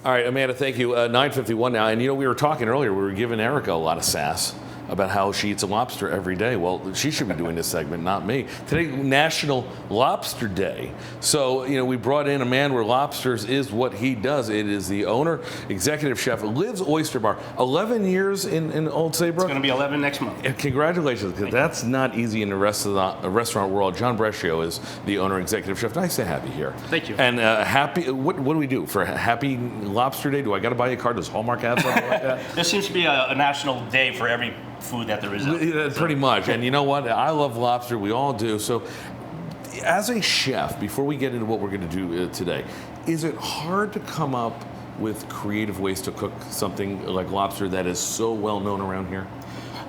All right, Amanda, thank you. 9:51 now, and we were talking earlier. We were giving Erica a lot of sass about how she eats a lobster every day. Well, she should be doing this segment, not me. Today, National Lobster Day. So, we brought in a man where lobsters is what he does. It is the owner, executive chef, Liv's Oyster Bar. 11 years in Old Saybrook? It's going to be 11 next month. And congratulations, because that's not easy in the rest of the restaurant world. John Brescio is the owner, executive chef. Nice to have you here. Thank you. And what do we do for a Happy Lobster Day? Do I got to buy you a card? Does Hallmark have something like that? There seems to be a national day for every food that there is out there. Pretty much. And you know what? I love lobster. We all do. So as a chef, before we get into what we're going to do today, is it hard to come up with creative ways to cook something like lobster that is so well known around here?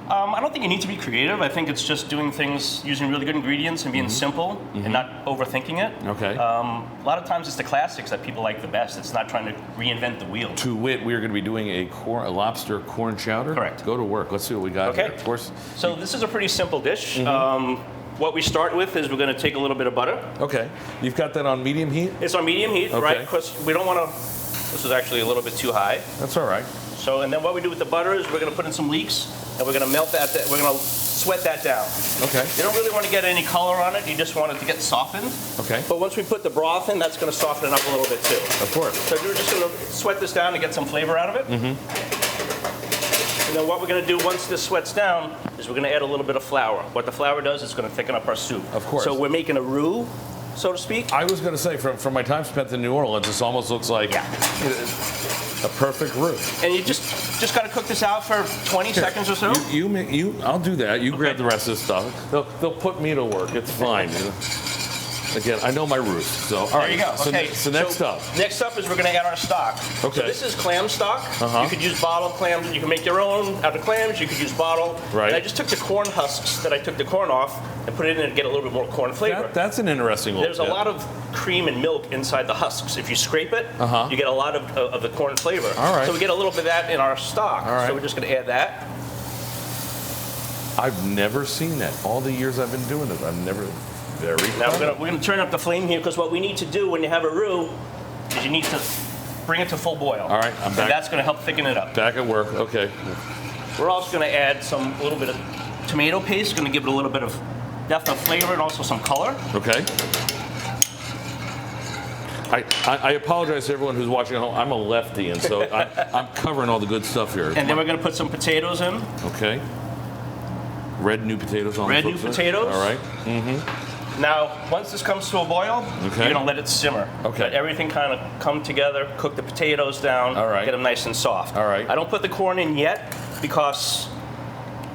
I don't think you need to be creative. I think it's just doing things using really good ingredients and being simple and not overthinking it. Okay. A lot of times it's the classics that people like the best. It's not trying to reinvent the wheel. To wit, we are going to be doing a lobster corn chowder. Correct. Go to work. Let's see what we got here. Of course. So this is a pretty simple dish. What we start with is we're going to take a little bit of butter. Okay. You've got that on medium heat? It's on medium heat, right? Because we don't want to. This is actually a little bit too high. That's all right. So, and then what we do with the butter is we're going to put in some leeks, and we're going to melt that. We're going to sweat that down. Okay. You don't really want to get any color on it. You just want it to get softened. Okay. But once we put the broth in, that's going to soften it up a little bit too. Of course. So we're just going to sweat this down to get some flavor out of it. And then what we're going to do once this sweats down is we're going to add a little bit of flour. What the flour does is it's going to thicken up our soup. Of course. So we're making a roux, so to speak. I was going to say, from my time spent in New Orleans, this almost looks like a perfect roux. And you just got to cook this out for 20 seconds or so. I'll do that. You grab the rest of the stuff. They'll put me to work. It's fine. Again, I know my roots. So all right. There you go. Okay. So next up. Next up is we're going to add our stock. Okay. So this is clam stock. You could use bottled clams. You can make your own out of clams. You could use bottled. Right. And I just took the corn husks that I took the corn off and put it in to get a little bit more corn flavor. That's an interesting look. There's a lot of cream and milk inside the husks. If you scrape it, you get a lot of the corn flavor. All right. So we get a little bit of that in our stock. All right. So we're just going to add that. I've never seen that. All the years I've been doing this, I've never. Very now we're going to turn up the flame here because what we need to do when you have a roux is you need to bring it to full boil. All right, I'm back. And that's going to help thicken it up. Back at work, okay. We're also going to add a little bit of tomato paste, going to give it a little bit of depth of flavor and also some color. Okay. I apologize to everyone who's watching at home. I'm a lefty, and so I'm covering all the good stuff here. And then we're going to put some potatoes in. Okay. Red new potatoes on the Red new potatoes. All right. Now, once this comes to a boil, you're going to let it simmer. Okay. Let everything kind of come together, cook the potatoes down, all right. Get them nice and soft. All right. I don't put the corn in yet because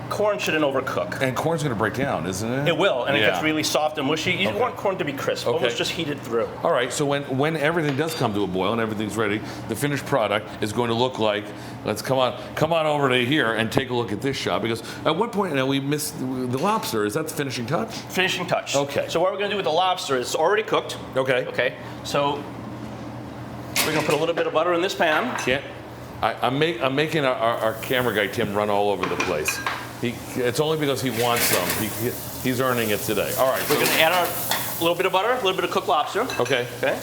corn shouldn't overcook. And corn's going to break down, isn't it? It will, and it gets really soft and mushy. You want corn to be crisp, Okay. almost just heated through. All right, so when everything does come to a boil and everything's ready, the finished product is going to look like, let's come on over to here and take a look at this shot, because at what point, now we missed the lobster, is that the finishing touch? Finishing touch. Okay. So what we're going to do with the lobster is it's already cooked. Okay. Okay, so we're going to put a little bit of butter in this pan. I'm making our camera guy, Tim, run all over the place. It's only because he wants some. He's earning it today. All right. We're going to add a little bit of butter, a little bit of cooked lobster. Okay. Okay.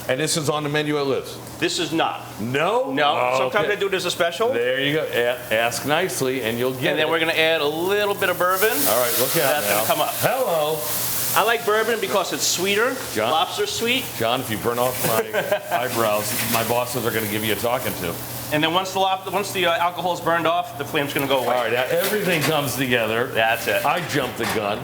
And this is on the menu at Liv's? This is not. No? No. Oh, Sometimes I do it as a special. There you go. Ask nicely, and you'll get it. And then we're going to add a little bit of bourbon. All right, look out That's going to come up. Hello. I like bourbon because it's sweeter. John? Lobster's sweet. John, if you burn off my eyebrows, my bosses are going to give you a talking to. And then once the alcohol is burned off, the flame's going to go away. All right, now everything comes together. That's it. I jumped the gun.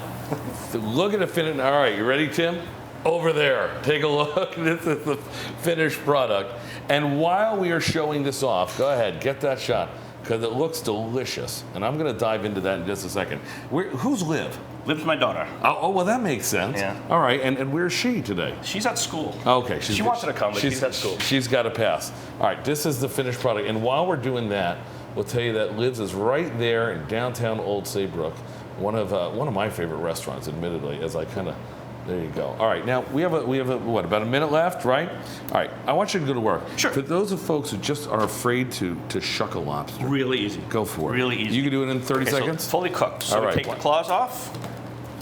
Look at the finish. All right, you ready, Tim? Over there. Take a look. This is the finished product. And while we are showing this off, go ahead, get that shot, because it looks delicious. And I'm going to dive into that in just a second. Who's Liv? Liv's my daughter. Oh, well, that makes sense. Yeah. All right, and where's she today? She's at school. Okay. She wanted to come, but she's at school. She's got to pass. All right, this is the finished product. And while we're doing that, we'll tell you that Liv's is right there in downtown Old Saybrook. One of my favorite restaurants, admittedly, as I kind of... There you go. All right, now we have what, about a minute left, right? All right, I want you to go to work. Sure. For those of folks who just are afraid to shuck a lobster. Really easy. Go for it. Really easy. You can do it in 30 seconds? So fully cooked. So All we right. take the claws off,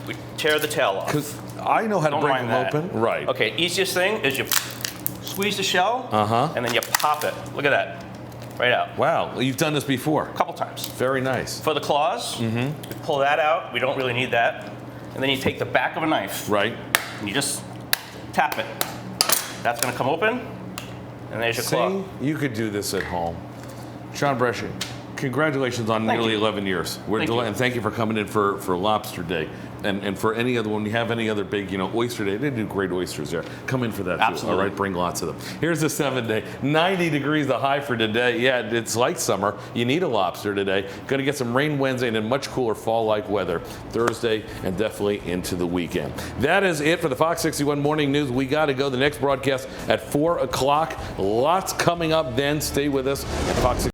we tear the tail off. Because I know how to Don't break mind them that. open. Right. Okay, easiest thing is you squeeze the shell, and then you pop it. Look at that, right out. Wow, you've done this before. A couple times. Very nice. For the claws, you pull that out. We don't really need that. And then you take the back of a knife, Right. and you just tap it. That's gonna come open, and there's your claw. See, you could do this at home. Sean Brescio, congratulations on Thank nearly you. 11 years. Thank you. And thank you for coming in for Lobster Day. And for any other, when you have any other big, Oyster Day, they do great oysters there. Come in for that too, Absolutely. all right? Bring lots of them. Here's the 7-day, 90 degrees the high for today. Yeah, it's like summer. You need a lobster today. Going to get some rain Wednesday and then much cooler fall-like weather Thursday and definitely into the weekend. That is it for the Fox 61 Morning News. We got to go. The next broadcast at 4 o'clock. Lots coming up then. Stay with us at Fox 61.